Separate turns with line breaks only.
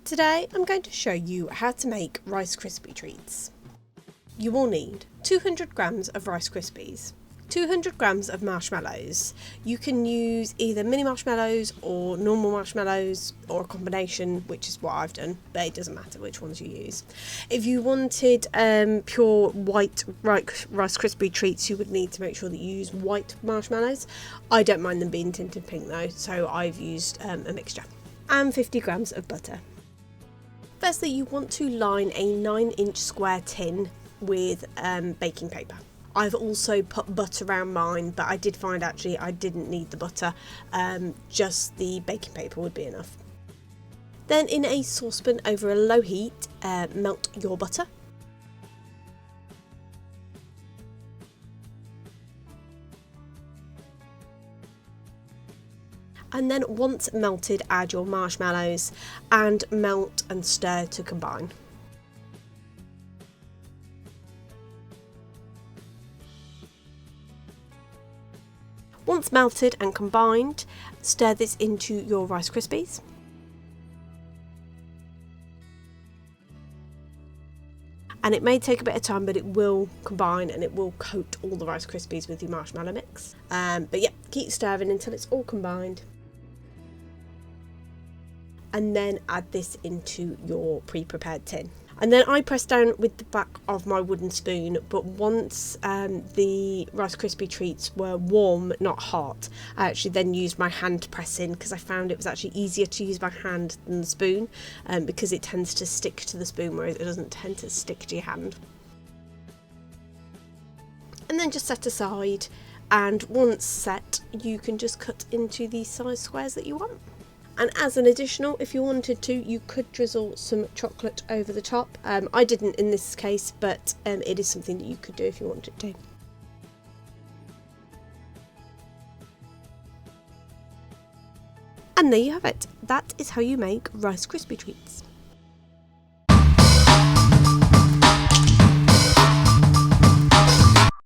Today I'm going to show you how to make Rice Krispie Treats. You will need 200 grams of Rice Krispies, 200 grams of marshmallows. You can use either mini marshmallows or normal marshmallows or a combination, which is what I've done, but it doesn't matter which ones you use. If you wanted pure white Rice Krispie Treats, you would need to make sure that you use white marshmallows. I don't mind them being tinted pink though, so I've used a mixture. And 50 grams of butter. Firstly, you want to line a 9-inch square tin with baking paper. I've also put butter around mine, but I did find actually I didn't need the butter, just the baking paper would be enough. Then in a saucepan over a low heat, melt your butter. And then once melted, add your marshmallows and melt and stir to combine. Once melted and combined, stir this into your Rice Krispies. And it may take a bit of time, but it will combine and it will coat all the Rice Krispies with your marshmallow mix. But yeah, keep stirring until it's all combined. And then add this into your pre-prepared tin. And then I press down with the back of my wooden spoon, but once the Rice Krispie Treats were warm, not hot, I actually then used my hand pressing because I found it was actually easier to use by hand than the spoon, because it tends to stick to the spoon, whereas it doesn't tend to stick to your hand. And then just set aside, and once set, you can just cut into the size squares that you want. And as an additional, if you wanted to, you could drizzle some chocolate over the top. I didn't in this case, but it is something that you could do if you wanted to. And there you have it. That is how you make Rice Krispie Treats.